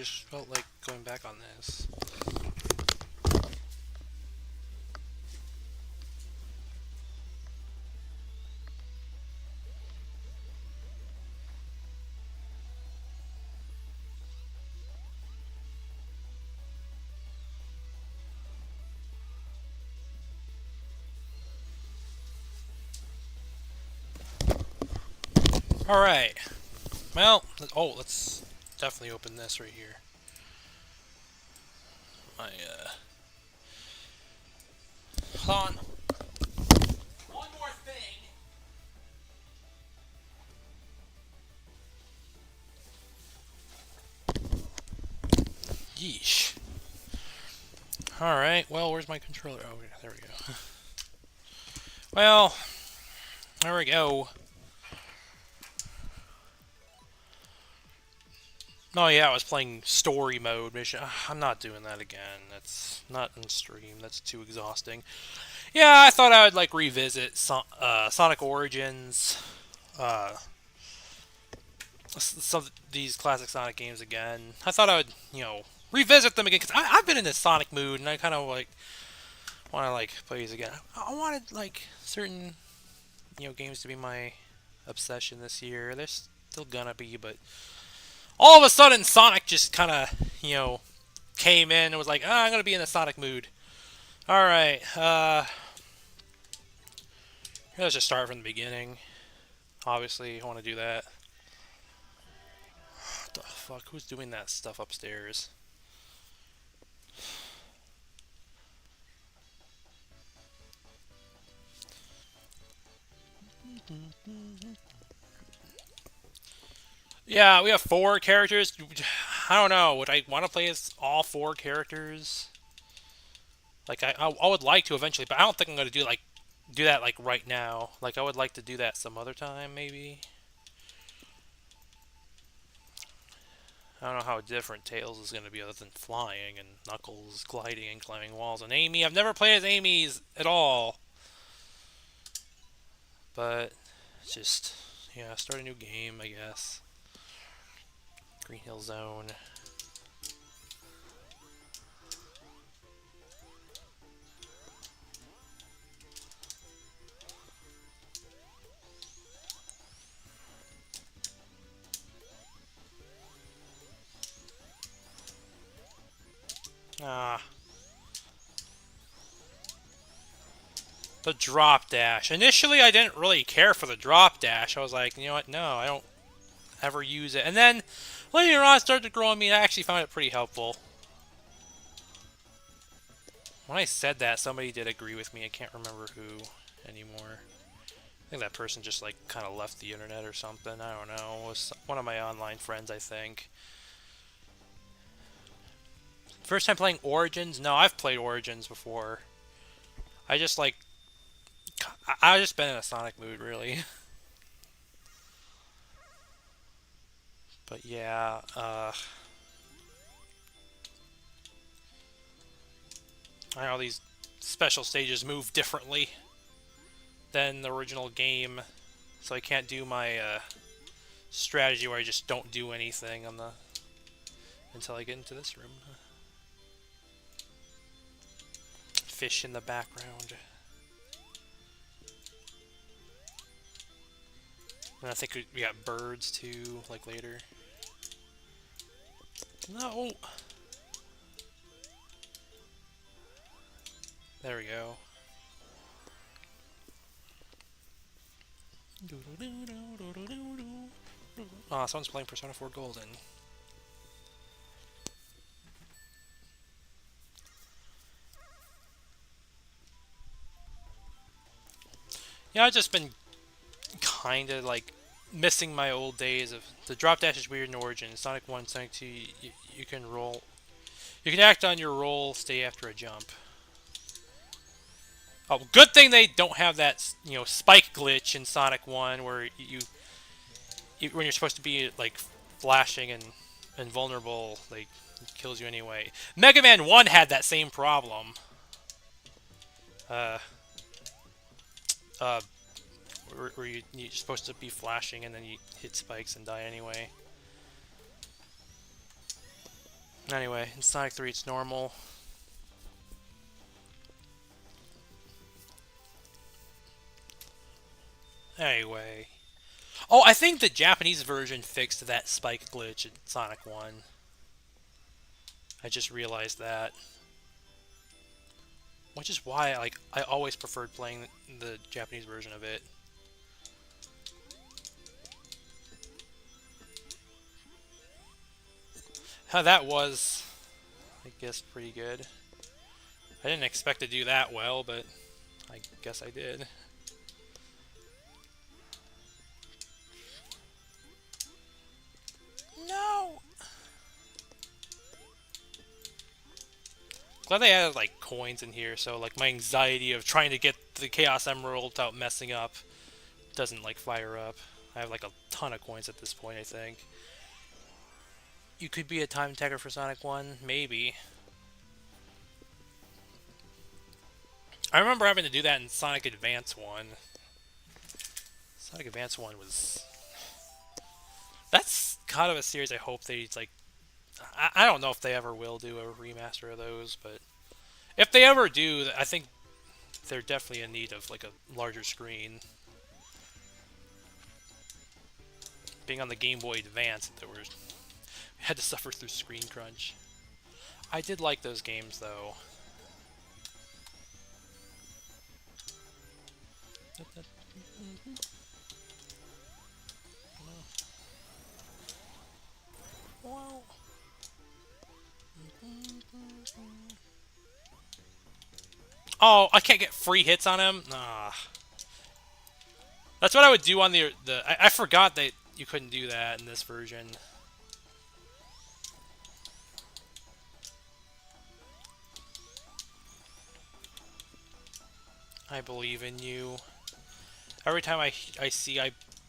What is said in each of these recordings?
just felt like going back on this. Alright. Well, oh, let's definitely open this right here. My, hold on. One more thing. Yeesh. Alright, well, where's my controller? Oh, yeah, there we go. Well, there we go. Oh yeah, I was playing story mode mission. I'm not doing that again. That's not in stream. That's too exhausting. Yeah, I thought I would like revisit Sonic Origins, uh, some of these classic Sonic games again. I thought I would, revisit them again because I've been in this Sonic mood and I kind of like want to like play these again. I wanted like certain games to be my obsession this year. They're still gonna be, but all of a sudden Sonic just kind of came in and was like, I'm gonna be in a Sonic mood. All right, let's just start from the beginning. Obviously, I want to do that. What the fuck? Who's doing that stuff upstairs? Yeah, we have 4 characters. I don't know. Would I want to play as all 4 characters? Like, I would like to eventually, but I don't think I'm gonna do that like right now. Like, I would like to do that some other time, maybe. I don't know how different Tails is going to be other than flying and Knuckles gliding and climbing walls. And Amy, I've never played as Amy's at all. But just, yeah, start a new game, I guess. Green Hill Zone. Ah. The drop dash. Initially, I didn't really care for the drop dash. I was like, you know what? No, I don't ever use it. And then later on, it started to grow on me, and I actually found it pretty helpful. When I said that, somebody did agree with me. I can't remember who anymore. I think that person just like kind of left the internet or something. I don't know. It was one of my online friends, I think. First time playing Origins? No, I've played Origins before. I just like I've just been in a Sonic mood, really. But yeah, I know these special stages move differently than the original game, so I can't do my strategy where I just don't do anything on the until I get into this room. Fish in the background. And I think we got birds too, like later. No! There we go. Ah, someone's playing Persona 4 Golden. Yeah, I've just been kind of like missing my old days of the drop dash is weird in Origin. Sonic 1, Sonic 2, you can roll. You can act on your roll, stay after a jump. Oh, good thing they don't have that spike glitch in Sonic 1 where when you're supposed to be like flashing and invulnerable, like it kills you anyway. Mega Man 1 had that same problem. Uh, uh, where you're supposed to be flashing and then you hit spikes and die anyway. Anyway, in Sonic 3 it's normal. Anyway. Oh, I think the Japanese version fixed that spike glitch in Sonic 1. I just realized that. Which is why I always preferred playing the Japanese version of it. How that was, I guess, pretty good. I didn't expect to do that well, but I guess I did. No! Glad they added like coins in here, so like my anxiety of trying to get the Chaos Emerald without messing up doesn't like fire up. I have like a ton of coins at this point, I think. You could be a time attacker for Sonic 1, maybe. I remember having to do that in Sonic Advance 1. Sonic Advance 1 was... That's kind of a series I hope they, like... I don't know if they ever will do a remaster of those, but... If they ever do, I think they're definitely in need of, like, a larger screen. Being on the Game Boy Advance, there was... We had to suffer through screen crunch. I did like those games, though. Well... Oh, I can't get free hits on him? Ah. That's what I would do on I forgot that you couldn't do that in this version. I believe in you. Every time I see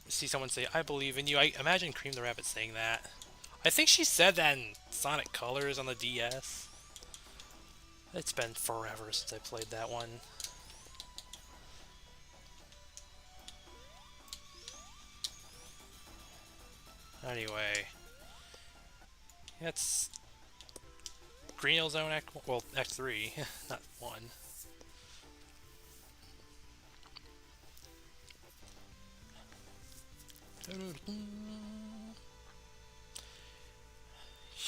someone say, I believe in you, I imagine Cream the Rabbit saying that. I think she said that in Sonic Colors on the DS. It's been forever since I played that one. Anyway. It's Green Hill Zone Act, well, Act 3, not 1.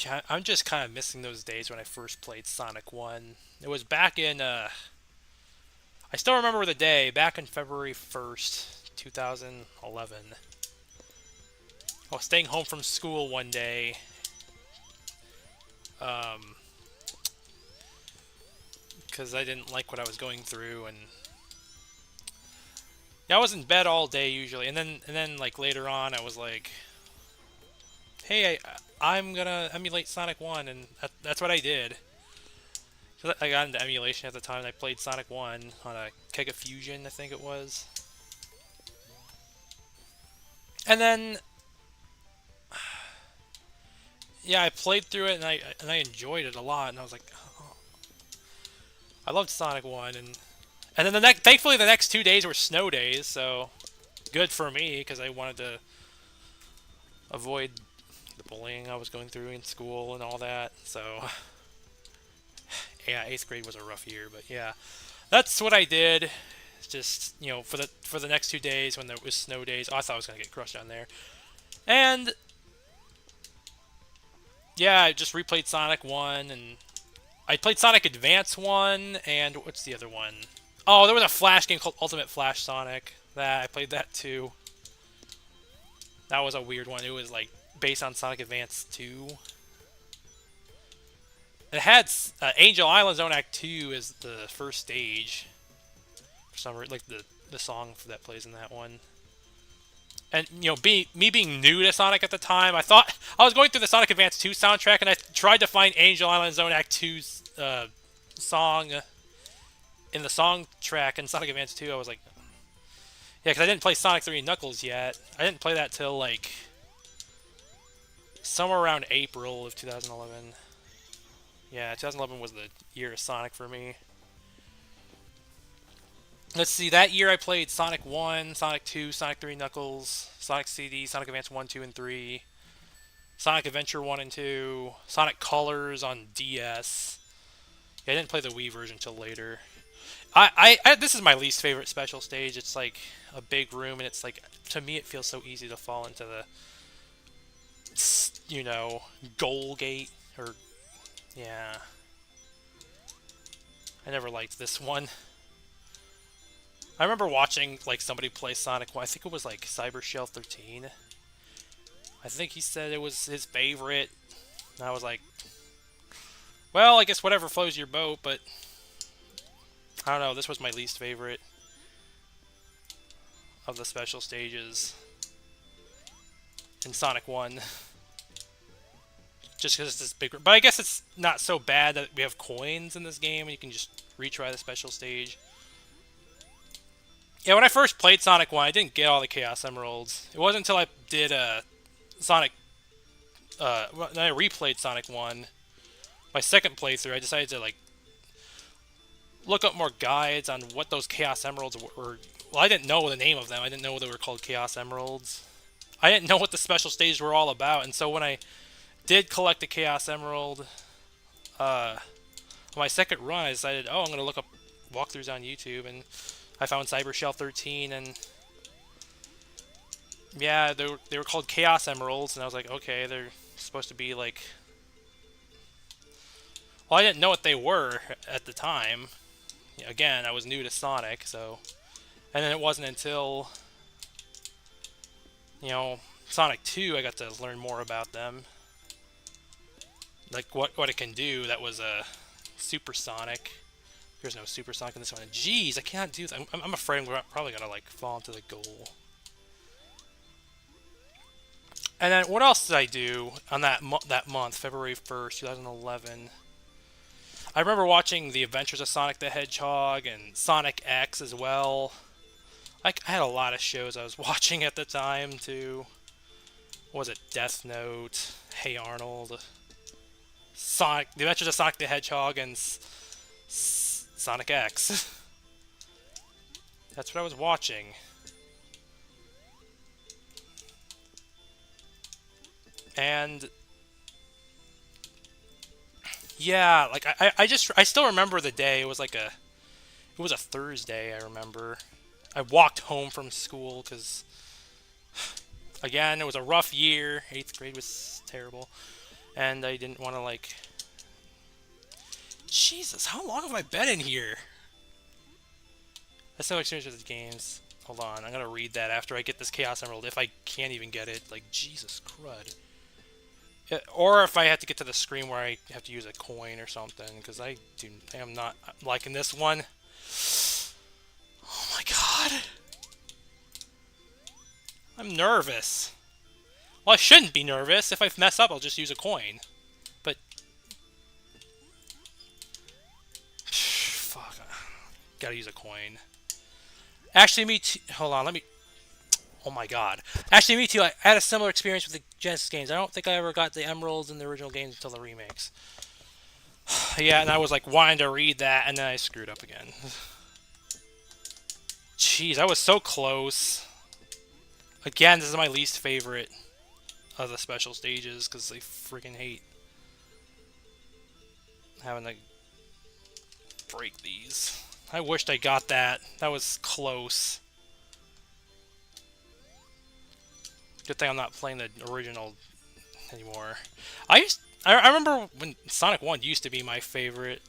Yeah, I'm just kind of missing those days when I first played Sonic 1. It was back in, I still remember the day, back on February 1st, 2011. I was staying home from school one day. Because I didn't like what I was going through, and yeah, I was in bed all day usually, and then like later on, I was like, "Hey, I'm gonna emulate Sonic 1," and that's what I did. So I got into emulation at the time, and I played Sonic 1 on a Kega Fusion, I think it was. And then, yeah, I played through it, and I enjoyed it a lot, and I was like, oh. I loved Sonic 1, and then thankfully the next 2 days were snow days, so good for me, because I wanted to avoid the bullying I was going through in school and all that, so yeah, 8th grade was a rough year, but yeah, that's what I did. Just, you know, for the next 2 days when there was snow days, oh, I thought I was gonna get crushed down there, and yeah, I just replayed Sonic 1, and I played Sonic Advance 1, and what's the other one? Oh, there was a Flash game called Ultimate Flash Sonic. I played that too. That was a weird one. It was like based on Sonic Advance 2. It had Angel Island Zone Act 2 as the first stage. For some reason, like the song that plays in that one. And, you know, me being new to Sonic at the time, I thought I was going through the Sonic Advance 2 soundtrack, and I tried to find Angel Island Zone Act 2's song in the song track in Sonic Advance 2. I was like, yeah, because I didn't play Sonic 3 and Knuckles yet. I didn't play that till like somewhere around April of 2011. Yeah, 2011 was the year of Sonic for me. Let's see, that year I played Sonic 1, Sonic 2, Sonic 3 Knuckles, Sonic CD, Sonic Advance 1, 2, and 3, Sonic Adventure 1 and 2, Sonic Colors on DS. Yeah, I didn't play the Wii version until later. This is my least favorite special stage. It's like a big room, and it's like, to me, it feels so easy to fall into the, goal gate, or, yeah. I never liked this one. I remember watching, like, somebody play Sonic 1. I think it was, like, Cyber Shell 13. I think he said it was his favorite. And I was like, well, I guess whatever floats your boat, but I don't know, this was my least favorite of the special stages in Sonic 1. Just because it's this big... But I guess it's not so bad that we have coins in this game and you can just retry the special stage. Yeah, when I first played Sonic 1, I didn't get all the Chaos Emeralds. It wasn't until I did Sonic... when I replayed Sonic 1, my second playthrough, I decided to, like, look up more guides on what those Chaos Emeralds were. Well, I didn't know the name of them. I didn't know they were called Chaos Emeralds. I didn't know what the special stages were all about, and so when I did collect the Chaos Emerald, on my second run, I decided, oh, I'm going to look up walkthroughs on YouTube, and I found Cyber Shell 13, and yeah, they were called Chaos Emeralds, and I was like, okay, they're supposed to be like... Well, I didn't know what they were at the time. Again, I was new to Sonic, so... And then it wasn't until, Sonic 2 I got to learn more about them. Like, what it can do. That was a Super Sonic. There's no Super Sonic in this one. Jeez, I can't do that. I'm afraid we're probably gonna, like, fall into the goal. And then, what else did I do on that month, February 1st, 2011? I remember watching The Adventures of Sonic the Hedgehog and Sonic X as well. I had a lot of shows I was watching at the time, too. What was it? Death Note, Hey Arnold, The Adventures of Sonic the Hedgehog, and Sonic X. That's what I was watching. And yeah, like I still remember the day. It was a Thursday, I remember. I walked home from school because, again, it was a rough year. 8th grade was terrible. And I didn't want to, like... Jesus, how long have I been in here? That's no experience with the games. Hold on, I'm going to read that after I get this Chaos Emerald, if I can't even get it. Like, Jesus crud. Or if I have to get to the screen where I have to use a coin or something, because I am not liking this one. Oh my god. I'm nervous. Well, I shouldn't be nervous. If I mess up, I'll just use a coin. But... fuck. Gotta use a coin. Actually, me too. Hold on, let me... Oh my god. Actually, me too. I had a similar experience with the Genesis games. I don't think I ever got the emeralds in the original games until the remakes. Yeah, and I was like wanting to read that, and then I screwed up again. Jeez, I was so close. Again, this is my least favorite of the special stages, because I freaking hate having to break these. I wished I got that. That was close. Good thing I'm not playing the original anymore. I remember when Sonic 1 used to be my favorite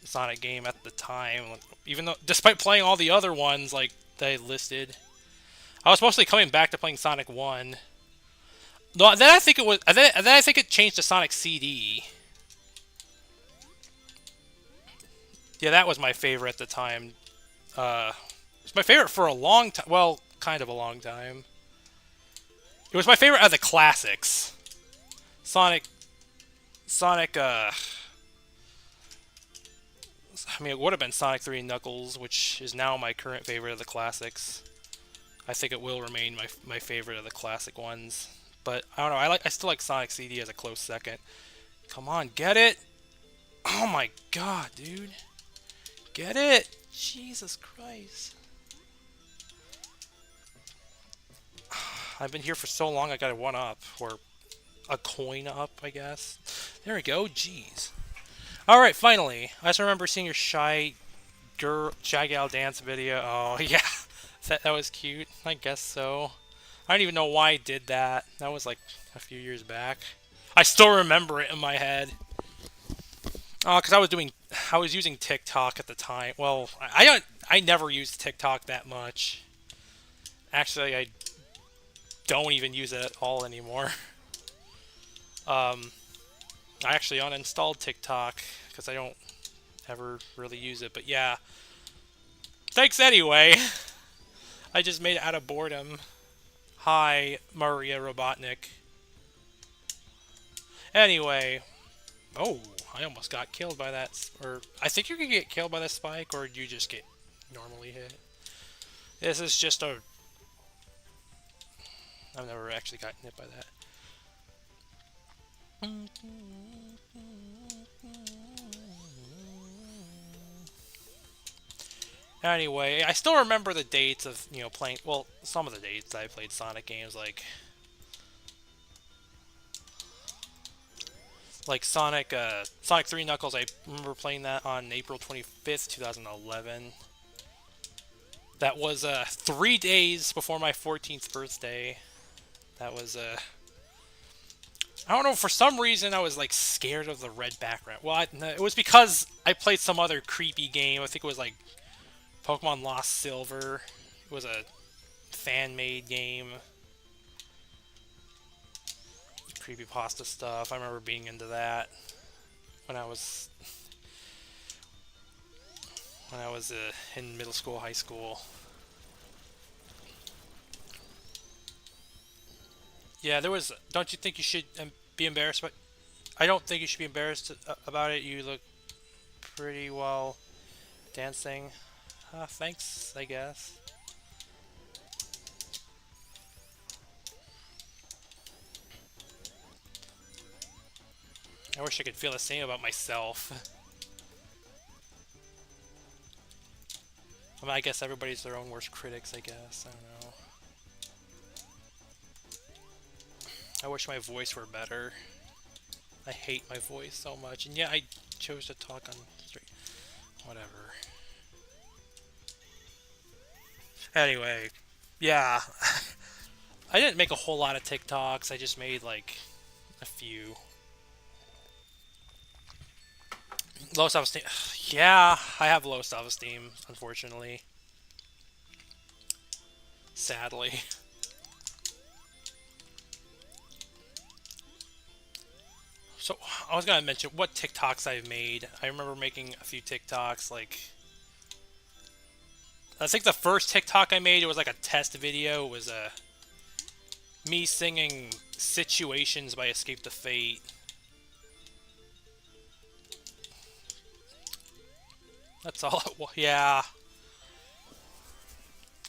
Sonic game at the time. Even though, despite playing all the other ones like that I listed, I was mostly coming back to playing Sonic 1. No, then I think it was. Then I think it changed to Sonic CD. Yeah, that was my favorite at the time. It was my favorite for a long time. Well, kind of a long time. It was my favorite of the classics. I mean, it would have been Sonic 3 and Knuckles, which is now my current favorite of the classics. I think it will remain my favorite of the classic ones. But I don't know. I still like Sonic CD as a close second. Come on, get it! Oh my god, dude! Get it! Jesus Christ! I've been here for so long. I got to one up, or a coin up, I guess. There we go. Jeez. All right, finally. I just remember seeing your shy gal dance video. Oh yeah, that was cute. I guess so. I don't even know why I did that. That was like a few years back. I still remember it in my head. Oh, because I was using TikTok at the time. Well, I never used TikTok that much. Actually, I don't even use it at all anymore. Um, I actually uninstalled TikTok because I don't ever really use it. But yeah, thanks anyway. I just made it out of boredom. Hi, Maria Robotnik. Anyway, oh, I almost got killed by that. Or I think you can get killed by the spike, or you just get normally hit. This is just a. I've never actually gotten hit by that. Anyway, I still remember the dates of, playing, well, some of the dates I played Sonic games, like Sonic 3 Knuckles. I remember playing that on April 25th, 2011. That was 3 days before my 14th birthday. That was I don't know, for some reason I was like scared of the red background. Well, it was because I played some other creepy game. I think it was like Pokemon Lost Silver. It was a fan-made game. Creepypasta stuff. I remember being into that when I was in middle school, high school. Yeah, there was. Don't you think you should be embarrassed? But I don't think you should be embarrassed about it. You look pretty well dancing. Thanks, I guess. I wish I could feel the same about myself. I mean, I guess everybody's their own worst critics, I guess. I don't know. I wish my voice were better. I hate my voice so much. And yeah, I chose to talk on straight. Whatever. Anyway, yeah. I didn't make a whole lot of TikToks. I just made like a few. Low self-esteem. Yeah, I have low self-esteem, unfortunately. Sadly. So, I was gonna mention what TikToks I've made. I remember making a few TikToks, like... I think the first TikTok I made, it was like a test video. It was me singing Situations by Escape the Fate. That's all it was. Yeah.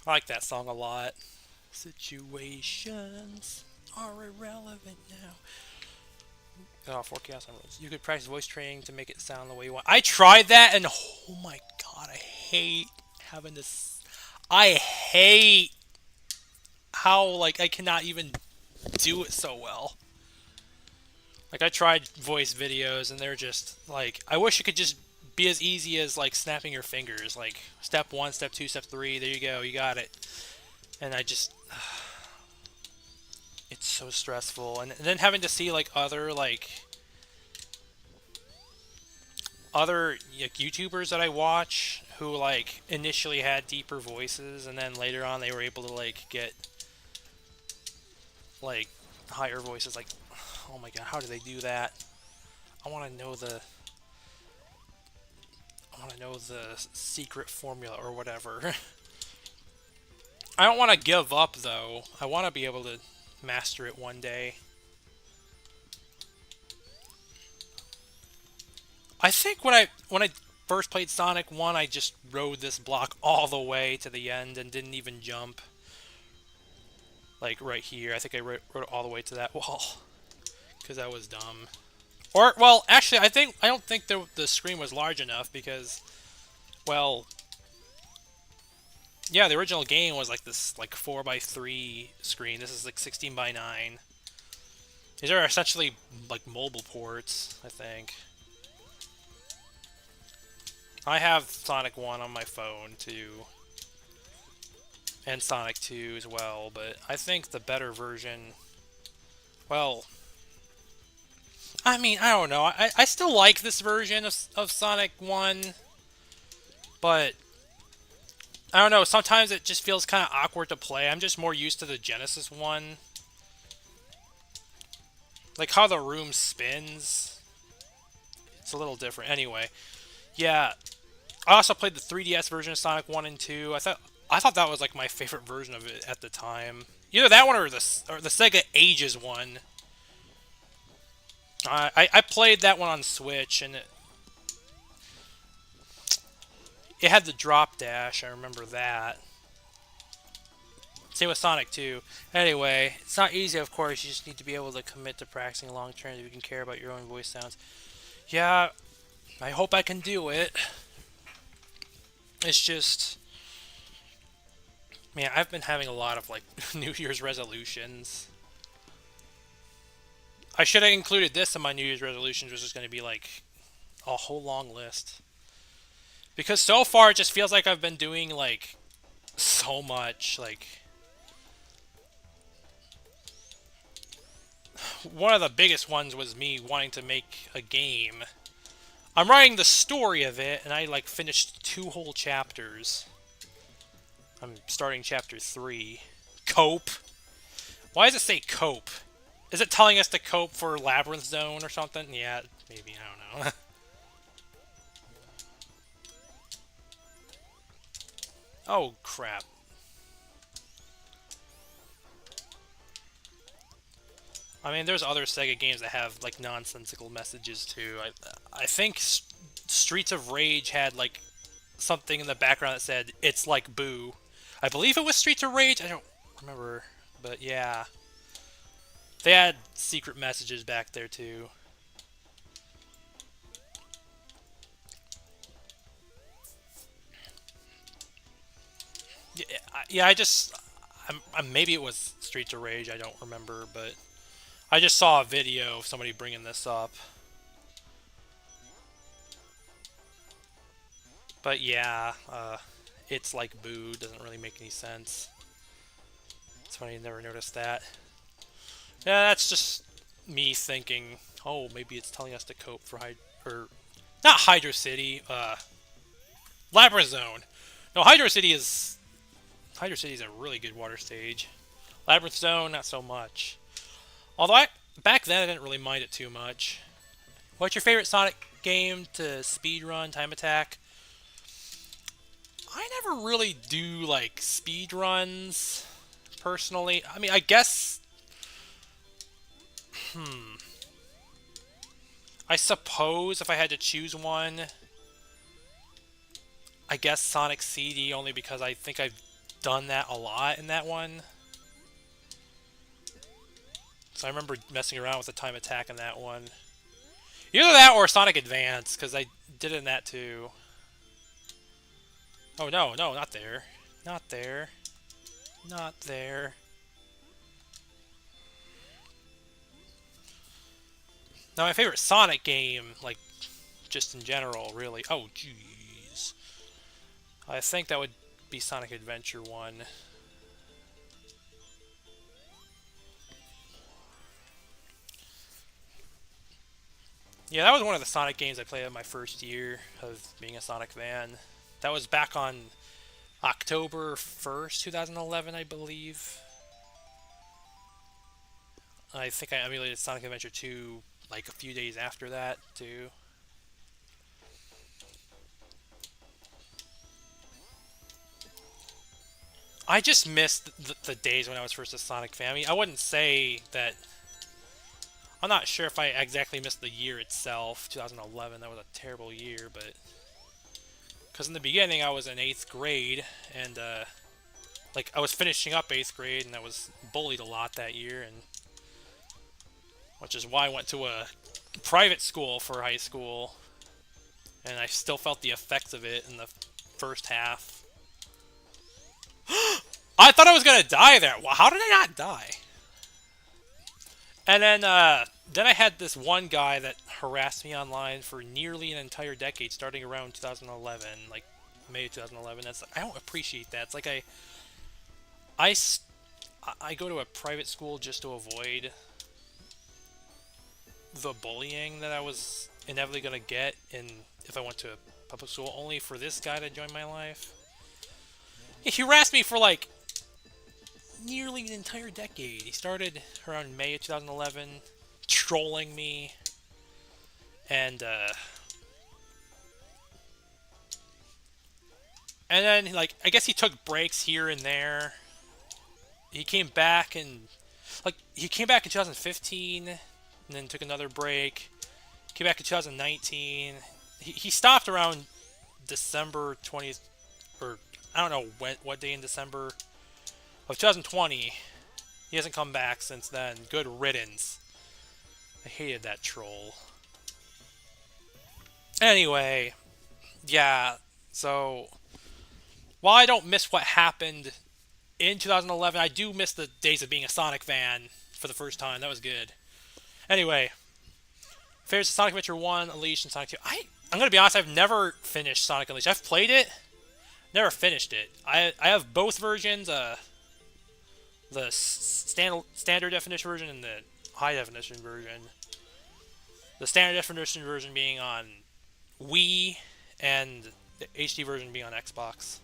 I like that song a lot. Situations are irrelevant now. Oh, 4 Chaos Emeralds. You could practice voice training to make it sound the way you want. I tried that, and oh my god, I hate having this. I hate how, like, I cannot even do it so well. Like, I tried voice videos, and they're just, like, I wish it could just be as easy as, like, snapping your fingers. Like, step 1, step 2, step 3, there you go, you got it. And I just... it's so stressful. And then having to see, like, other YouTubers that I watch who, like, initially had deeper voices, and then later on they were able to, like, get, like, higher voices. Like, oh my god, how do they do that? I want to know the secret formula or whatever. I don't want to give up, though. I want to be able to master it one day. I think when I first played Sonic 1, I just rode this block all the way to the end and didn't even jump. Like, right here. I think I rode it all the way to that wall. Because that was dumb. Or, well, actually, I don't think the screen was large enough because, well... yeah, the original game was like this, like, 4x3 screen. This is like 16x9. These are essentially like mobile ports, I think. I have Sonic 1 on my phone too, and Sonic 2 as well, but I think the better version, well, I mean, I don't know. I still like this version of Sonic 1, but I don't know. Sometimes it just feels kind of awkward to play. I'm just more used to the Genesis one. Like how the room spins. It's a little different. Anyway, yeah. I also played the 3DS version of Sonic 1 and 2. I thought that was like my favorite version of it at the time. Either that one or the Sega Ages one. I played that one on Switch, and it had the drop dash. I remember that. Same with Sonic 2. Anyway, it's not easy, of course. You just need to be able to commit to practicing long term if you can care about your own voice sounds. Yeah, I hope I can do it. It's just, man, I've been having a lot of like New Year's resolutions. I should have included this in my New Year's resolutions, which is going to be like a whole long list. Because so far it just feels like I've been doing like so much. Like, one of the biggest ones was me wanting to make a game. I'm writing the story of it, and I like finished 2 whole chapters. I'm starting chapter 3. Cope. Why does it say cope? Is it telling us to cope for Labyrinth Zone or something? Yeah, maybe, I don't know. Oh, crap. I mean, there's other Sega games that have, like, nonsensical messages, too. I think Streets of Rage had, like, something in the background that said, "It's like Boo." I believe it was Streets of Rage. I don't remember. But, yeah. They had secret messages back there, too. Yeah, yeah, maybe it was Streets of Rage. I don't remember, but I just saw a video of somebody bringing this up. But yeah, it's like Boo doesn't really make any sense. It's funny you never noticed that. Yeah, that's just me thinking, oh, maybe it's telling us to cope for or not Hydro City, Labyrinth Zone. No, Hydro City is a really good water stage. Labyrinth Zone, not so much. Although back then I didn't really mind it too much. What's your favorite Sonic game to speedrun, time attack? I never really do like speedruns personally. I mean, I guess I suppose if I had to choose one, I guess Sonic CD only because I think I've done that a lot in that one. So I remember messing around with the time attack in that one. Either that or Sonic Advance, because I did it in that too. Oh no, no, not there. Not there. Not there. Now my favorite Sonic game, like, just in general, really. Oh, jeez. I think that would be Sonic Adventure 1. Yeah, that was one of the Sonic games I played in my first year of being a Sonic fan. That was back on October 1st, 2011, I believe. I think I emulated Sonic Adventure 2 like a few days after that, too. I just missed the days when I was first a Sonic fan. I mean, I wouldn't say that. I'm not sure if I exactly missed the year itself, 2011. That was a terrible year, but because in the beginning I was in 8th grade, and like I was finishing up 8th grade, and I was bullied a lot that year, and which is why I went to a private school for high school, and I still felt the effects of it in the first half. I thought I was gonna die there. How did I not die? And then I had this one guy that harassed me online for nearly an entire decade, starting around 2011, like May 2011. I don't appreciate that. It's like I I go to a private school just to avoid the bullying that I was inevitably gonna get in if I went to a public school. Only for this guy to join my life. He harassed me for like nearly an entire decade. He started around May of 2011, trolling me, and then like I guess he took breaks here and there. He came back and he came back in 2015, and then took another break. Came back in 2019. He stopped around December 20th, or I don't know what day in December of 2020. He hasn't come back since then. Good riddance. I hated that troll. Anyway, yeah. So while I don't miss what happened in 2011, I do miss the days of being a Sonic fan for the first time. That was good. Anyway, favorites of Sonic Adventure 1, Unleashed, and Sonic 2. I'm gonna be honest. I've never finished Sonic Unleashed. I've played it, never finished it. I have both versions. The standard definition version and the high definition version. The standard definition version being on Wii, and the HD version being on Xbox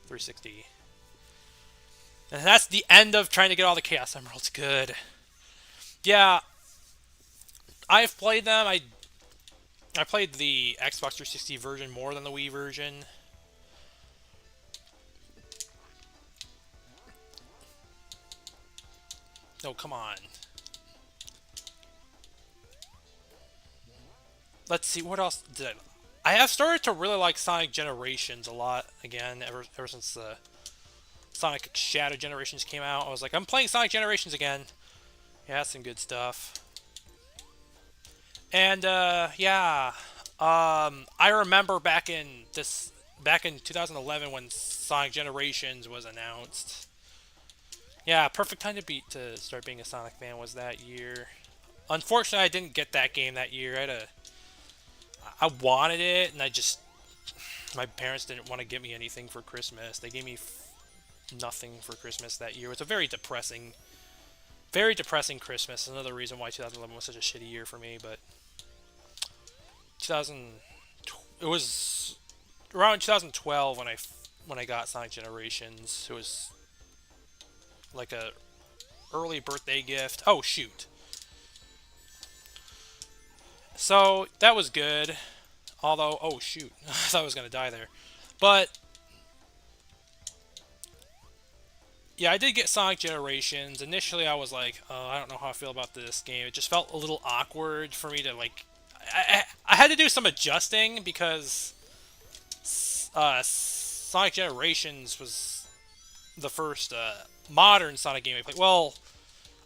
360. And that's the end of trying to get all the Chaos Emeralds. Good. Yeah, I've played them. I played the Xbox 360 version more than the Wii version. Oh, come on. Let's see, what else did I have started to really like Sonic Generations a lot again, ever since the Sonic Shadow Generations came out. I was like, I'm playing Sonic Generations again. Yeah, that's some good stuff. And yeah, I remember back in 2011 when Sonic Generations was announced. Yeah, perfect time to start being a Sonic fan was that year. Unfortunately, I didn't get that game that year. I wanted it, and my parents didn't want to get me anything for Christmas. They gave me nothing for Christmas that year. It's a very depressing Christmas. Another reason why 2011 was such a shitty year for me. But 2000, it was around 2012 when I got Sonic Generations. It was like a early birthday gift. Oh shoot! So that was good. Although, oh shoot, I thought I was gonna die there. But yeah, I did get Sonic Generations. Initially, I was like, oh, I don't know how I feel about this game. It just felt a little awkward for me to like. I had to do some adjusting because Sonic Generations was the first modern Sonic game I played. Well,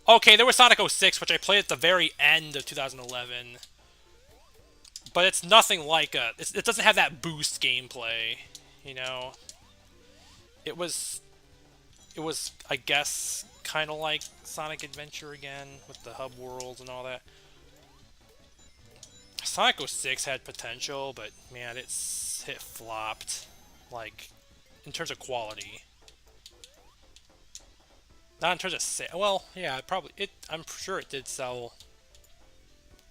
okay, there was Sonic 06, which I played at the very end of 2011. But it's nothing like it doesn't have that boost gameplay, you know. It was I guess kind of like Sonic Adventure again with the hub worlds and all that. Sonic 06 had potential, but man, it flopped, like in terms of quality. Not in terms of sale. Well, yeah, probably it. I'm sure it did sell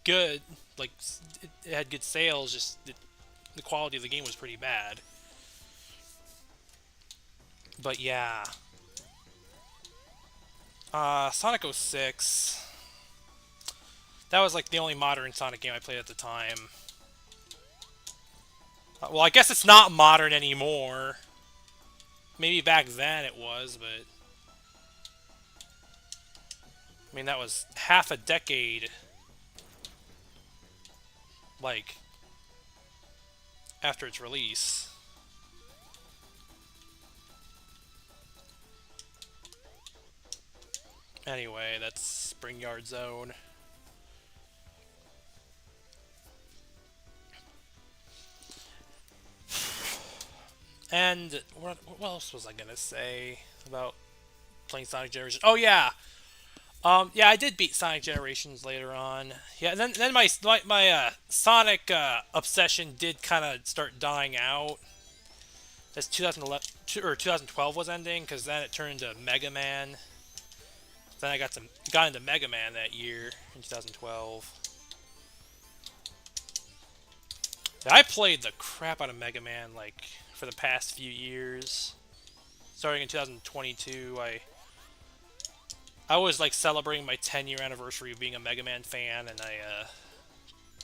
good. Like it had good sales. Just the quality of the game was pretty bad. But yeah, Sonic 06. That was like the only modern Sonic game I played at the time. Well, I guess it's not modern anymore. Maybe back then it was, but I mean that was half a decade. Like after its release. Anyway, that's Spring Yard Zone. And what else was I gonna say about playing Sonic Generations? Oh yeah, Yeah, I did beat Sonic Generations later on. Yeah, and then my Sonic obsession did kind of start dying out as 2011 or 2012 was ending, because then it turned to Mega Man. Then I got into Mega Man that year in 2012. I played the crap out of Mega Man like for the past few years. Starting in 2022, I was like celebrating my 10-year anniversary of being a Mega Man fan, and I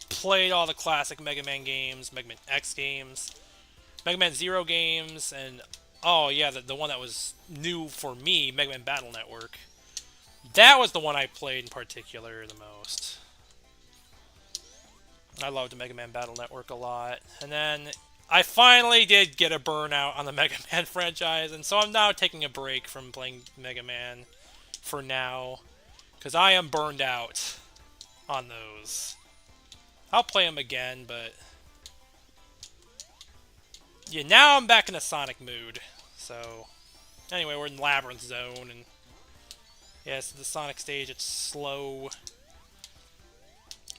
played all the classic Mega Man games, Mega Man X games, Mega Man Zero games, and oh yeah, the one that was new for me, Mega Man Battle Network. That was the one I played in particular the most. I loved the Mega Man Battle Network a lot. And then I finally did get a burnout on the Mega Man franchise, and so I'm now taking a break from playing Mega Man for now, because I am burned out on those. I'll play them again, but yeah, now I'm back in a Sonic mood. So anyway, we're in Labyrinth Zone, and yes, the Sonic stage, it's slow.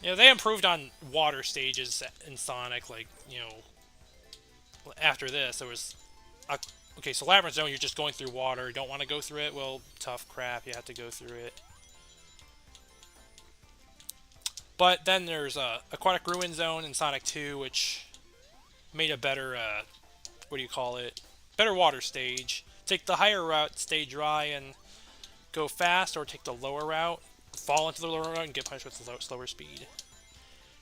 You know, they improved on water stages in Sonic, like, you know, after this, there was... A, okay, so Labyrinth Zone, you're just going through water. You don't want to go through it? Well, tough crap, you have to go through it. But then there's Aquatic Ruin Zone in Sonic 2, which made a better, what do you call it? Better water stage. Take the higher route, stay dry, and go fast, or take the lower route, fall into the lower route, and get punished with slower speed.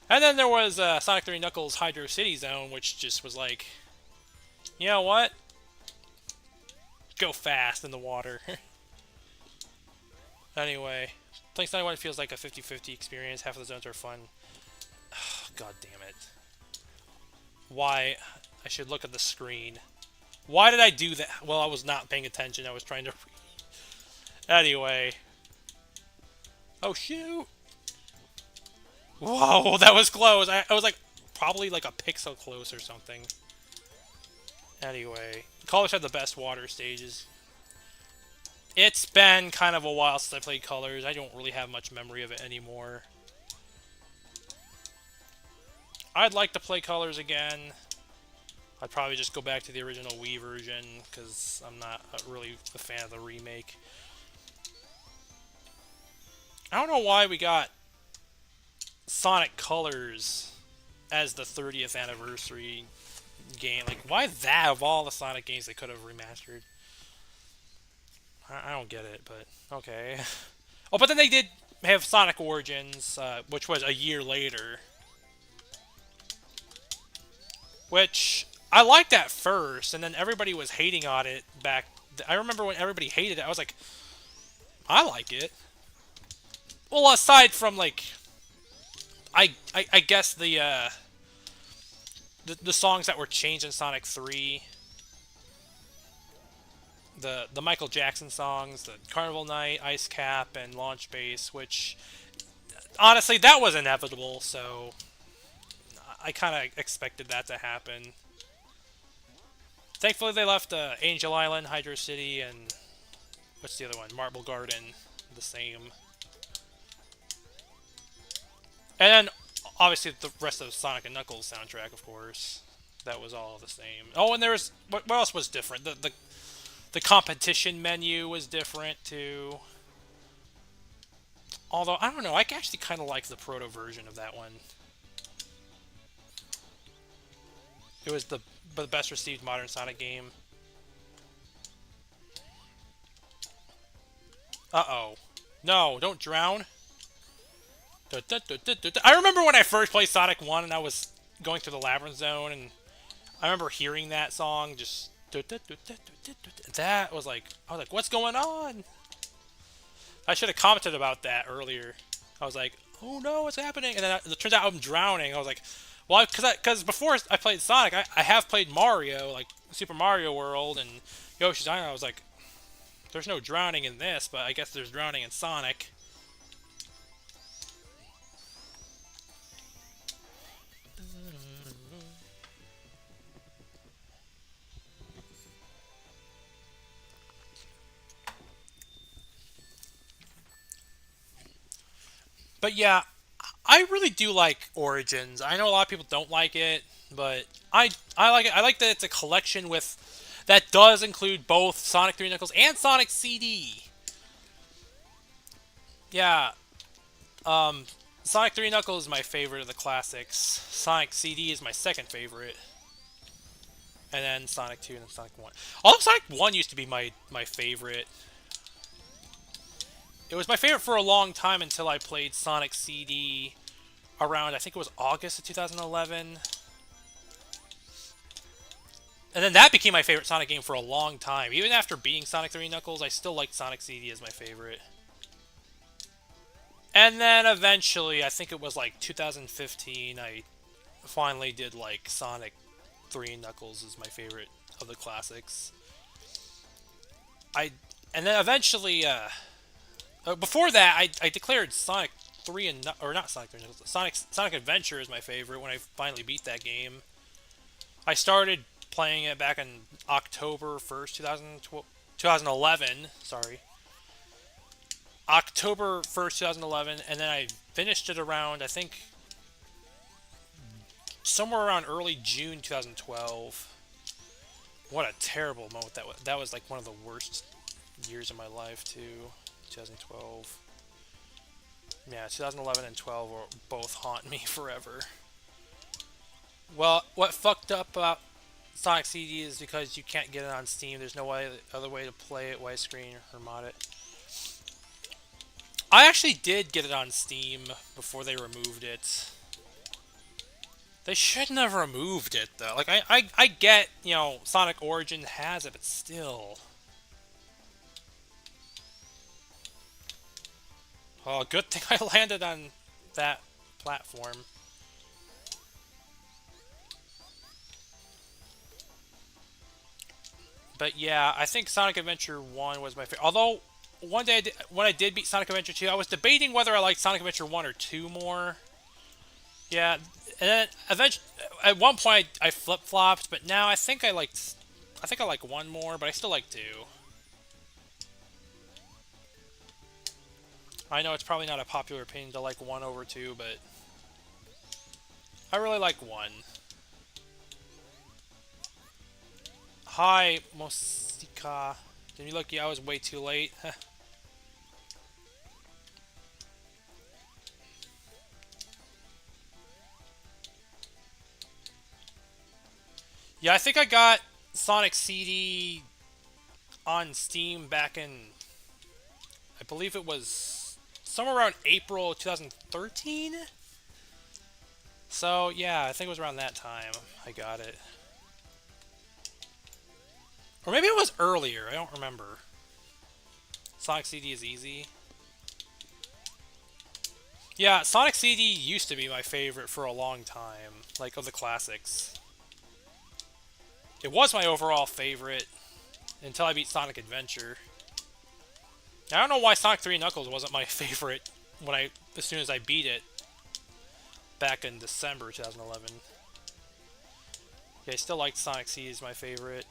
And then there was Sonic 3 Knuckles Hydro City Zone, which just was like, you know what? Go fast in the water. Anyway, playing Sonic 1 feels like a 50-50 experience. Half of the zones are fun. God damn it. Why? I should look at the screen. Why did I do that? Well, I was not paying attention. I was trying to... Anyway. Oh, shoot. Whoa, that was close. I was like, probably like a pixel close or something. Anyway, Colors had the best water stages. It's been kind of a while since I played Colors. I don't really have much memory of it anymore. I'd like to play Colors again. I'd probably just go back to the original Wii version, because I'm not really a fan of the remake. I don't know why we got Sonic Colors as the 30th anniversary game. Like, why that of all the Sonic games they could have remastered? I don't get it, but okay. Oh, but then they did have Sonic Origins, which was a year later. Which, I liked at first, and then everybody was hating on it back... I remember when everybody hated it, I was like, I like it. Well, aside from, like... I guess the songs that were changed in Sonic 3... The Michael Jackson songs, the Carnival Night, Ice Cap, and Launch Base, which... Honestly, that was inevitable, so... I kind of expected that to happen. Thankfully, they left Angel Island, Hydro City, and... What's the other one? Marble Garden. The same. And then, obviously, the rest of the Sonic and Knuckles soundtrack, of course. That was all the same. Oh, and there was... What else was different? The competition menu was different, too. Although, I don't know. I actually kind of like the proto version of that one. It was the best received modern Sonic game. Uh-oh. No, don't drown. I remember when I first played Sonic 1 and I was going through the Labyrinth Zone, and I remember hearing that song, just... That was like... I was like, what's going on? I should have commented about that earlier. I was like, oh no, what's happening? And then it turns out I'm drowning. I was like, well, because before I played Sonic, I have played Mario, like Super Mario World and Yoshi's Island. I was like, there's no drowning in this, but I guess there's drowning in Sonic. But yeah, I really do like Origins. I know a lot of people don't like it, but I like it. I like that it's a collection with that does include both Sonic 3 Knuckles and Sonic CD. Yeah, um, Sonic 3 Knuckles is my favorite of the classics. Sonic CD is my second favorite. And then Sonic 2 and then Sonic 1. Although Sonic 1 used to be my favorite. It was my favorite for a long time until I played Sonic CD around, I think it was August of 2011. And then that became my favorite Sonic game for a long time. Even after beating Sonic 3 Knuckles, I still liked Sonic CD as my favorite. And then eventually, I think it was like 2015, I finally did like Sonic 3 Knuckles as my favorite of the classics. I and then eventually, before that, I declared Sonic 3 or not Sonic 3 Knuckles, Sonic Adventure is my favorite when I finally beat that game. I started playing it back in October 1st, 2011. Sorry, October 1st, 2011, and then I finished it around, I think, somewhere around early June 2012. What a terrible moment that was. That was like one of the worst years of my life too. 2012. Yeah, 2011 and 12 will both haunt me forever. Well, what fucked up about Sonic CD is because you can't get it on Steam. There's no other way to play it widescreen or mod it. I actually did get it on Steam before they removed it. They shouldn't have removed it though. Like I get, Sonic Origin has it, but still. Oh, good thing I landed on that platform. But yeah, I think Sonic Adventure 1 was my favorite. Although, one day when I did beat Sonic Adventure 2, I was debating whether I liked Sonic Adventure 1 or 2 more. Yeah, and then eventually, at one point I flip-flopped, but now I think I like 1 more, but I still like 2. I know it's probably not a popular opinion to like 1 over 2, but I really like 1. Hi, Mosika. Did you look? Yeah, I was way too late. Yeah, I think I got Sonic CD on Steam back in, I believe it was somewhere around April 2013. So yeah, I think it was around that time I got it. Or maybe it was earlier, I don't remember. Sonic CD is easy. Yeah, Sonic CD used to be my favorite for a long time, like of the classics. It was my overall favorite until I beat Sonic Adventure. I don't know why Sonic 3 Knuckles wasn't my favorite as soon as I beat it back in December 2011. Yeah, I still like Sonic C as my favorite.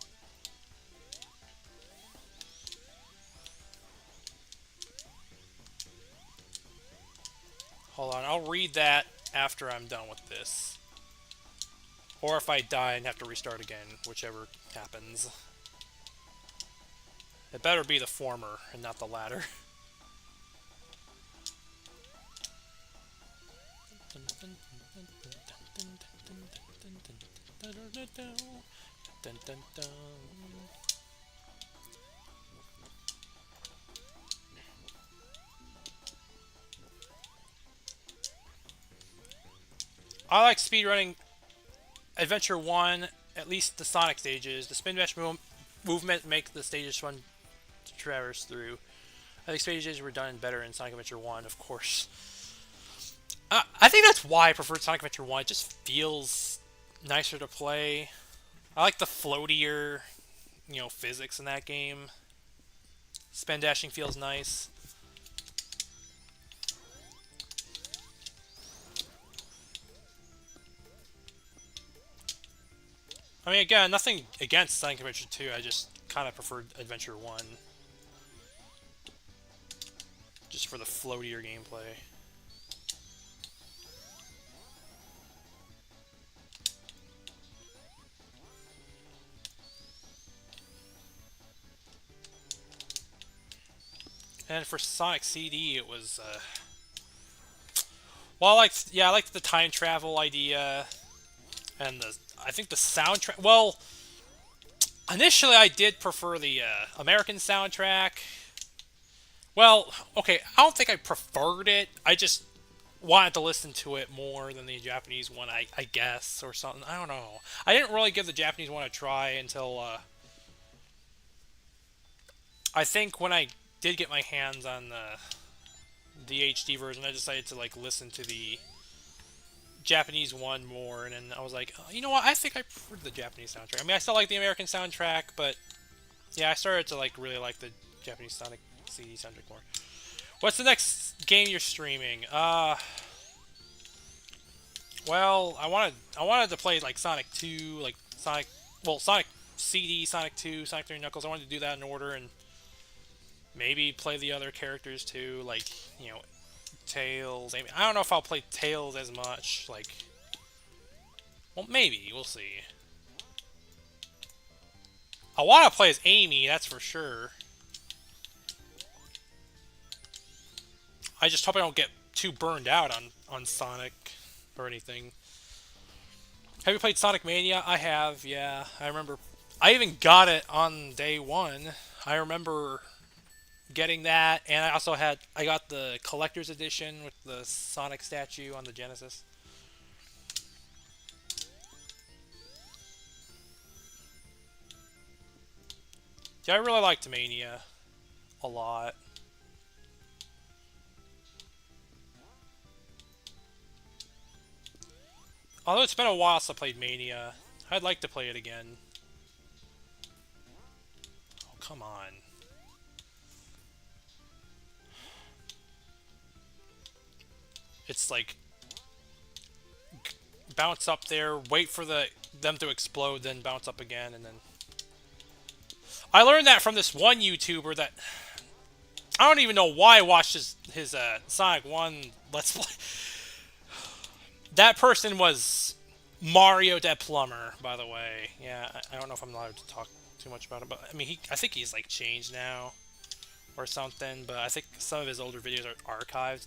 Hold on, I'll read that after I'm done with this. Or if I die and have to restart again, whichever happens. It better be the former and not the latter. I like speedrunning Adventure 1, at least the Sonic stages. The spin dash movement makes the stages fun to traverse through. I think stages were done better in Sonic Adventure 1, of course. I think that's why I preferred Sonic Adventure 1. It just feels nicer to play. I like the floatier, physics in that game. Spin dashing feels nice. I mean, again, nothing against Sonic Adventure 2. I just kind of preferred Adventure 1. Just for the floatier gameplay. And for Sonic CD, it was well, I liked the time travel idea and the I think the soundtrack. Well, initially I did prefer the American soundtrack. Well, okay, I don't think I preferred it. I just wanted to listen to it more than the Japanese one, I guess, or something. I don't know. I didn't really give the Japanese one a try until I think when I did get my hands on the HD version, I decided to like listen to the Japanese one more, and then I was like, oh, you know what? I think I preferred the Japanese soundtrack. I mean, I still like the American soundtrack, but yeah, I started to like really like the Japanese Sonic CD soundtrack more. What's the next game you're streaming? Well, I wanted to play like Sonic 2, like Sonic CD, Sonic 2, Sonic 3 Knuckles. I wanted to do that in order and maybe play the other characters too, like, Tails. I don't know if I'll play Tails as much, like, well, maybe, we'll see. I want to play as Amy, that's for sure. I just hope I don't get too burned out on Sonic or anything. Have you played Sonic Mania? I have, yeah. I remember. I even got it on day one. I remember getting that, and I got the collector's edition with the Sonic statue on the Genesis. Yeah, I really liked Mania a lot. Although it's been a while since I played Mania, I'd like to play it again. Oh, come on. It's like bounce up there, wait for them to explode, then bounce up again, and then I learned that from this one YouTuber that I don't even know why I watched his Sonic 1 Let's Play. That person was Mario the Plumber, by the way. Yeah, I don't know if I'm allowed to talk too much about it, but I mean, I think he's like changed now or something, but I think some of his older videos are archived.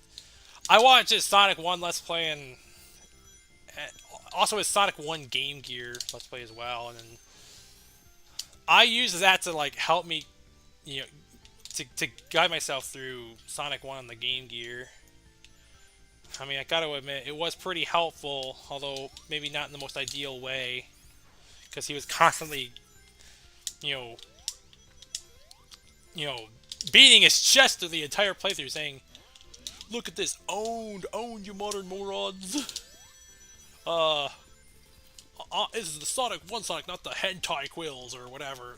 I watched his Sonic 1 Let's Play and also his Sonic 1 Game Gear Let's Play as well, and then I use that to like help me, to guide myself through Sonic 1 on the Game Gear. I mean, I gotta admit, it was pretty helpful, although maybe not in the most ideal way, because he was constantly, you know, beating his chest through the entire playthrough, saying, "Look at this, owned, you modern morons." This is the Sonic 1 Sonic, not the hentai quills or whatever.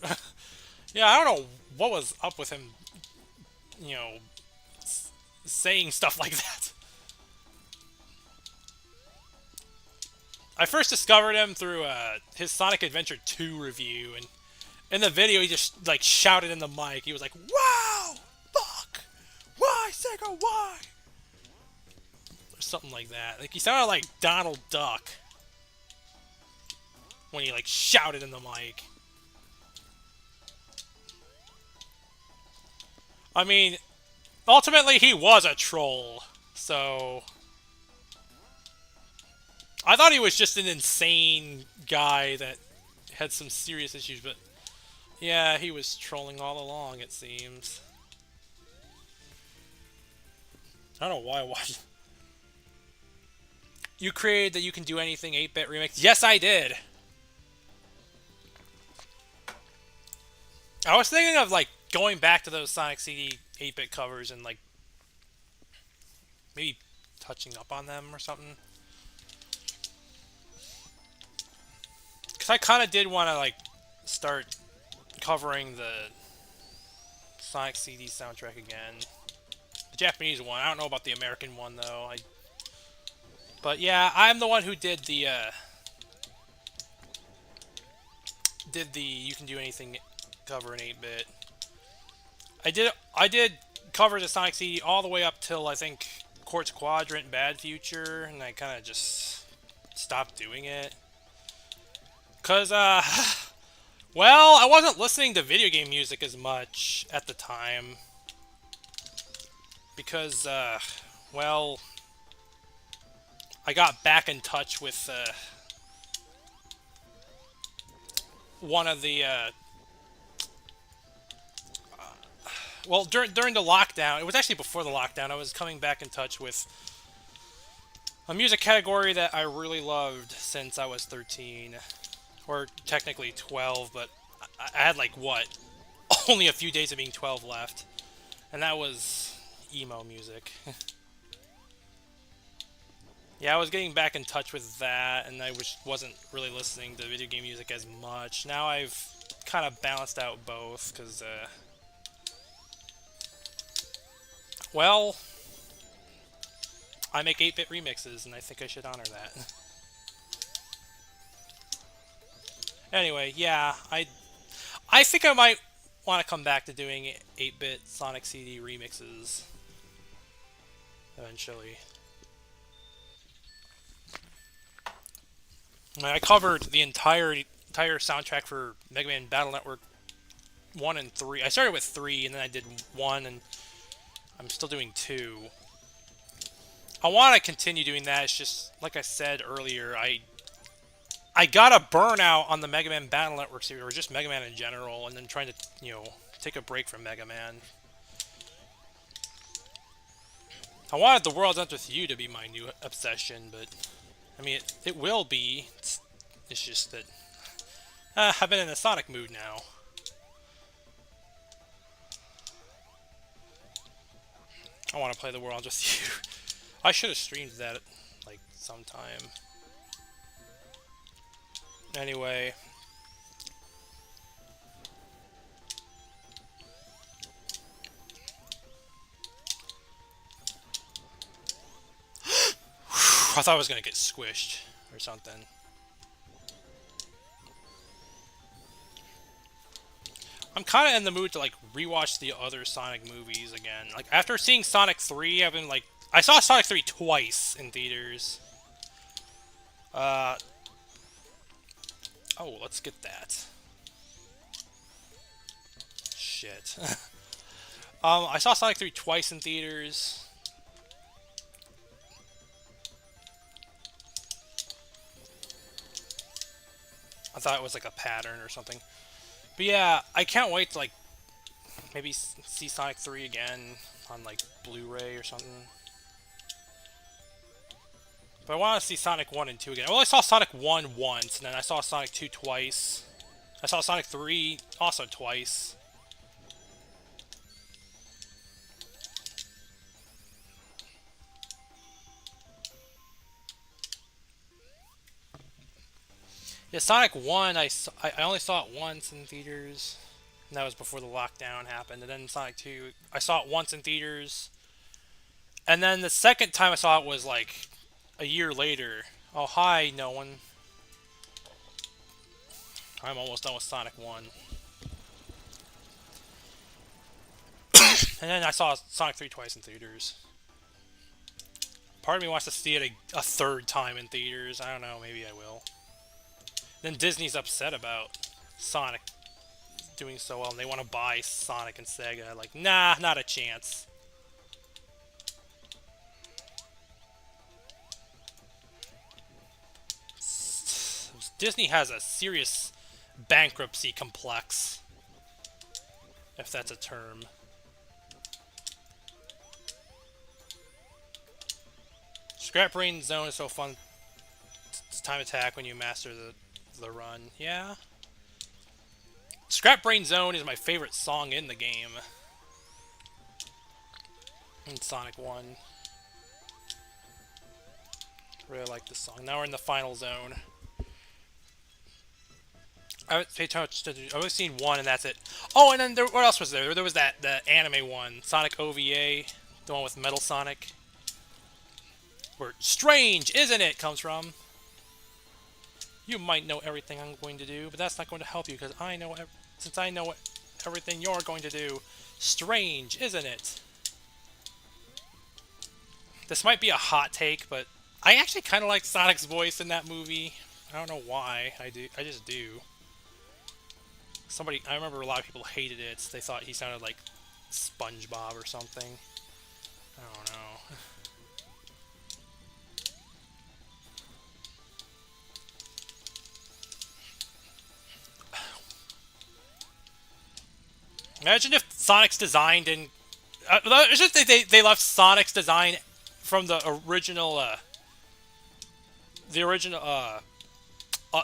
Yeah, I don't know what was up with him, saying stuff like that. I first discovered him through his Sonic Adventure 2 review, and in the video he just like shouted in the mic. He was like, "Wow! Fuck! Why, Sega, why?" Or something like that. Like he sounded like Donald Duck when he like shouted in the mic. I mean, ultimately he was a troll, so I thought he was just an insane guy that had some serious issues, but yeah, he was trolling all along, it seems. I don't know why I watched. You created the You Can Do Anything 8-bit remix? Yes, I did! I was thinking of, like, going back to those Sonic CD 8-bit covers and, like, maybe touching up on them or something. Because I kind of did want to, like, start covering the Sonic CD soundtrack again. The Japanese one. I don't know about the American one, though. But yeah, I'm the one who did the You Can Do Anything cover in 8-bit. I did cover the Sonic CD all the way up till, I think, Quartz Quadrant, Bad Future, and I kind of just stopped doing it. Because, well, I wasn't listening to video game music as much at the time. because, well, I got back in touch with one of the well, during the lockdown. It was actually before the lockdown. I was coming back in touch with a music category that I really loved since I was 13, or technically 12, but I had like what only a few days of being 12 left, and that was emo music. Yeah, I was getting back in touch with that, and I wasn't really listening to video game music as much. Now I've kind of balanced out both, because, well, I make 8-bit remixes, and I think I should honor that. Anyway, yeah, I think I might want to come back to doing 8-bit Sonic CD remixes eventually. I covered the entire soundtrack for Mega Man Battle Network 1 and 3. I started with 3, and then I did 1, and I'm still doing 2. I want to continue doing that. It's just, like I said earlier, I got a burnout on the Mega Man Battle Network series, or just Mega Man in general, and then trying to, take a break from Mega Man. I wanted The World Ends With You to be my new obsession, but, I mean, it will be. It's just that I've been in a Sonic mood now. I want to play The World Ends With You. I should have streamed that, like, sometime. Anyway. I thought I was going to get squished or something. I'm kind of in the mood to, like, rewatch the other Sonic movies again. Like, after seeing Sonic 3, I've been, like... I saw Sonic 3 twice in theaters. Oh, let's get that. Shit. I saw Sonic 3 twice in theaters. I thought it was, like, a pattern or something. But yeah, I can't wait to, like, maybe see Sonic 3 again on, like, Blu-ray or something. But I want to see Sonic 1 and 2 again. Well, I saw Sonic 1 once, and then I saw Sonic 2 twice. I saw Sonic 3 also twice. Yeah, Sonic 1, I only saw it once in theaters. And that was before the lockdown happened. And then Sonic 2, I saw it once in theaters. And then the second time I saw it was like a year later. Oh, hi, no one. I'm almost done with Sonic 1. And then I saw Sonic 3 twice in theaters. Part of me wants to see it a third time in theaters. I don't know, maybe I will. Then Disney's upset about Sonic doing so well, and they want to buy Sonic and Sega. Like, nah, not a chance. Disney has a serious bankruptcy complex, if that's a term. Scrap Brain Zone is so fun. It's time attack when you master the run. Yeah. Scrap Brain Zone is my favorite song in the game. In Sonic 1. Really like this song. Now we're in the final zone. I would pay touch to. I've only seen one, and that's it. Oh, and then what else was there? There was the anime one, Sonic OVA, the one with Metal Sonic, where "Strange, isn't it?" comes from. You might know everything I'm going to do, but that's not going to help you because since I know everything you're going to do. Strange, isn't it? This might be a hot take, but I actually kind of like Sonic's voice in that movie. I don't know why. I do. I just do. I remember a lot of people hated it. They thought he sounded like SpongeBob or something. I don't know. Imagine if Sonic's design didn't. It's just they left Sonic's design from the original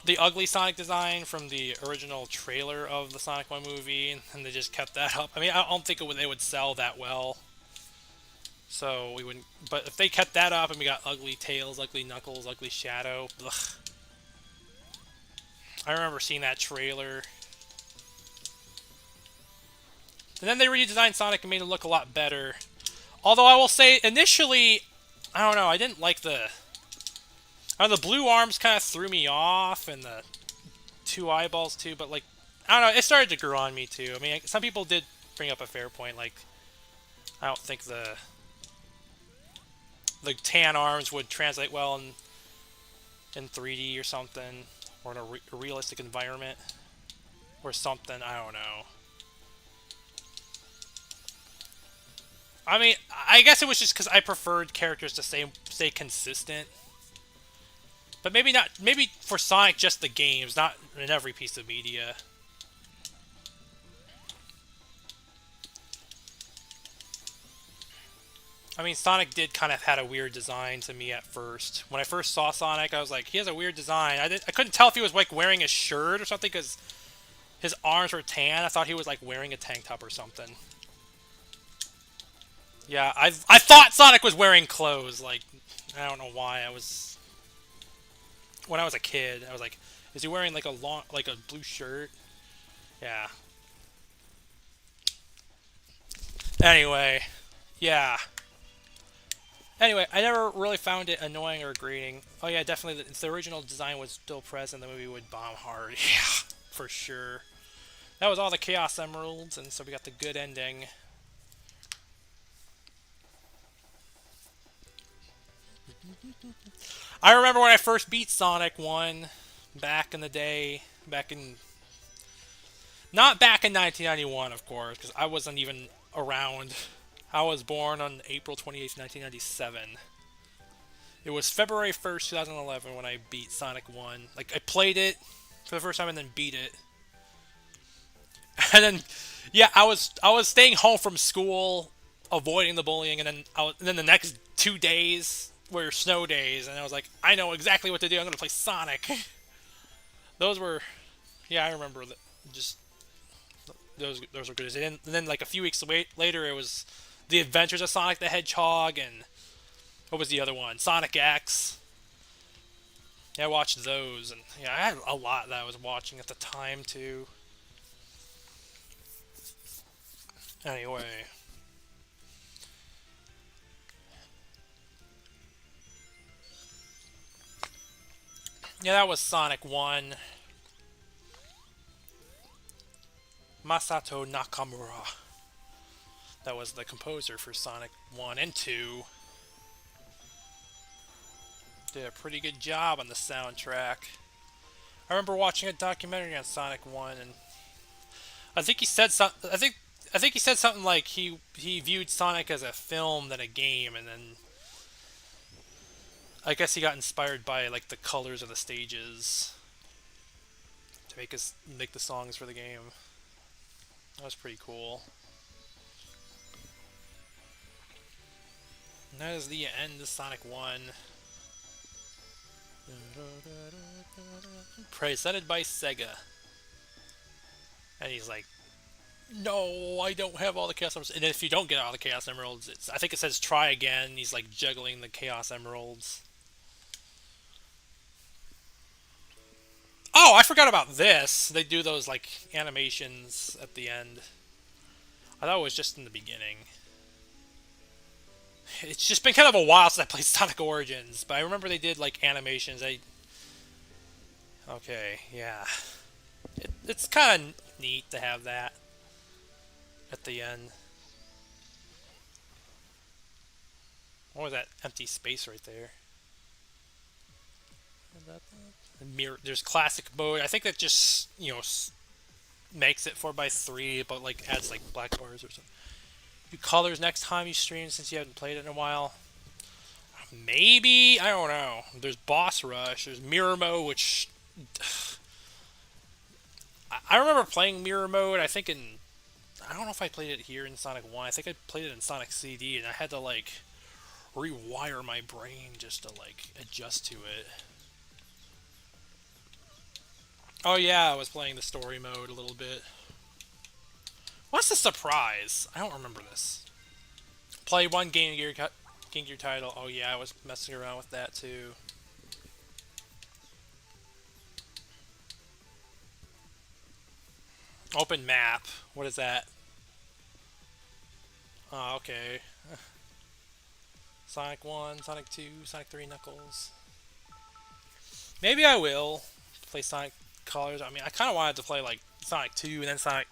the ugly Sonic design from the original trailer of the Sonic 1 movie, and they just kept that up. I mean, I don't think they would sell that well, so we wouldn't. But if they kept that up and we got ugly Tails, ugly Knuckles, ugly Shadow, ugh. I remember seeing that trailer. And then they redesigned Sonic and made it look a lot better. Although I will say, initially, I don't know, I didn't like the blue arms kind of threw me off, and the two eyeballs too, but like, I don't know, it started to grow on me too. I mean, some people did bring up a fair point, like, I don't think the tan arms would translate well in 3D or something, or in a realistic environment, or something, I don't know. I mean, I guess it was just because I preferred characters to stay consistent. But maybe not. Maybe for Sonic, just the games, not in every piece of media. I mean, Sonic did kind of had a weird design to me at first. When I first saw Sonic, I was like, he has a weird design. I couldn't tell if he was like wearing a shirt or something because his arms were tan. I thought he was like wearing a tank top or something. Yeah, I thought Sonic was wearing clothes. Like, I don't know why. When I was a kid, I was like, is he wearing like a blue shirt? Yeah. Anyway, yeah. Anyway, I never really found it annoying or grating. Oh yeah, definitely. If the original design was still present, the movie would bomb hard. Yeah, for sure. That was all the Chaos Emeralds, and so we got the good ending. I remember when I first beat Sonic 1 back in the day, not back in 1991, of course, because I wasn't even around. I was born on April 28th, 1997. It was February 1st, 2011 when I beat Sonic 1. Like, I played it for the first time and then beat it. And then, yeah, I was staying home from school, avoiding the bullying, and then the next 2 days were snow days, and I was like, I know exactly what to do. I'm gonna play Sonic. Those were, yeah, I remember that. Just those were good. And then like a few weeks later, it was the Adventures of Sonic the Hedgehog, and what was the other one? Sonic X. Yeah, I watched those, and yeah, I had a lot that I was watching at the time too. Anyway, yeah, that was Sonic 1. Masato Nakamura. That was the composer for Sonic 1 and 2. Did a pretty good job on the soundtrack. I remember watching a documentary on Sonic 1, and I think he said something. I think he said something like he viewed Sonic as a film than a game, and then I guess he got inspired by like the colors of the stages to make the songs for the game. That was pretty cool. And that is the end of Sonic 1. Presented by Sega. And he's like, no, I don't have all the Chaos Emeralds. And if you don't get all the Chaos Emeralds, I think it says try again. He's like juggling the Chaos Emeralds. Oh, I forgot about this. They do those like animations at the end. I thought it was just in the beginning. It's just been kind of a while since I played Sonic Origins, but I remember they did like animations. Okay, yeah. It's kind of neat to have that at the end. What was that empty space right there? Mirror. There's classic mode. I think that just makes it 4x3, but like adds like black bars or something. Do colors next time you stream since you haven't played it in a while. Maybe, I don't know. There's Boss Rush. There's Mirror Mode, which I remember playing Mirror Mode. I don't know if I played it here in Sonic 1. I think I played it in Sonic CD, and I had to like rewire my brain just to like adjust to it. Oh yeah, I was playing the story mode a little bit. What's the surprise? I don't remember this. Play one Game Gear title. Oh yeah, I was messing around with that too. Open map. What is that? Oh, okay. Sonic 1, Sonic 2, Sonic 3 Knuckles. Maybe I will play Sonic Colors. I mean, I kind of wanted to play like Sonic 2 and then Sonic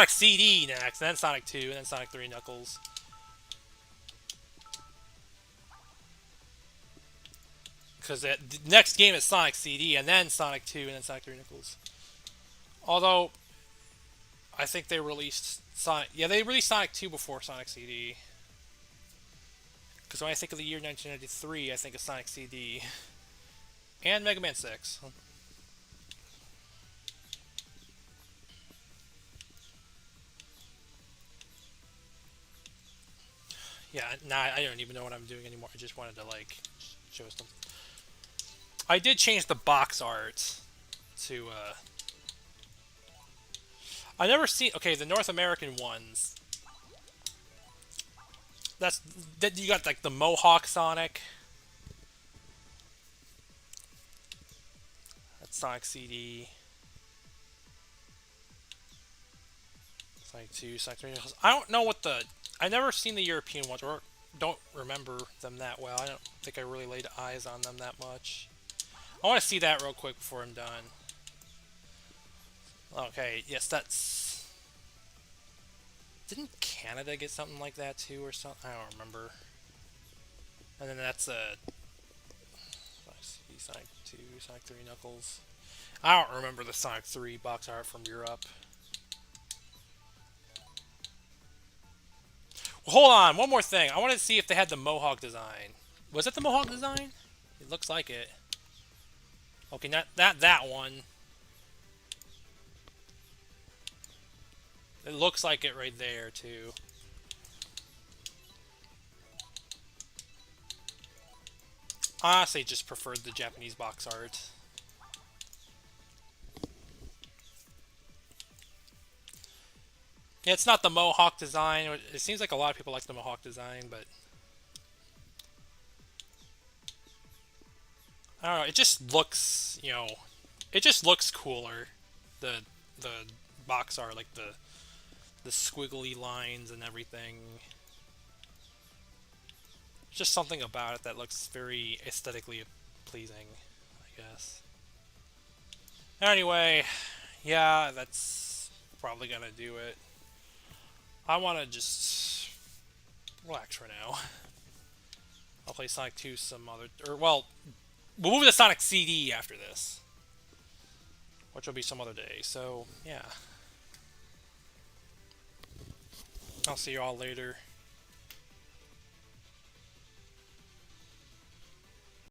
CD next, and then Sonic 2 and then Sonic 3 Knuckles. Because the next game is Sonic CD and then Sonic 2 and then Sonic 3 Knuckles. Although I think they released Sonic. Yeah, they released Sonic 2 before Sonic CD. Because when I think of the year 1993, I think of Sonic CD and Mega Man 6. Yeah, nah, I don't even know what I'm doing anymore. I just wanted to like show some. I did change the box art to. I never seen. Okay, the North American ones. That you got like the Mohawk Sonic. That's Sonic CD. Sonic 2, Sonic 3. I don't know what the. I never seen the European ones, or don't remember them that well. I don't think I really laid eyes on them that much. I want to see that real quick before I'm done. Okay, yes, that's. Didn't Canada get something like that too, or something? I don't remember. And then that's Sonic 2, Sonic 3 Knuckles. I don't remember the Sonic 3 box art from Europe. Well, hold on, one more thing. I wanted to see if they had the Mohawk design. Was it the Mohawk design? It looks like it. Okay, not that one. It looks like it right there, too. I honestly just preferred the Japanese box art. Yeah, it's not the Mohawk design. It seems like a lot of people like the Mohawk design, but I don't know. It just looks, it just looks cooler. The the box art, like the squiggly lines and everything. Just something about it that looks very aesthetically pleasing, I guess. Anyway, yeah, that's probably gonna do it. I want to just relax for now. I'll play Sonic 2 some other... Or, well, we'll move to Sonic CD after this. Which will be some other day, so, yeah. I'll see you all later.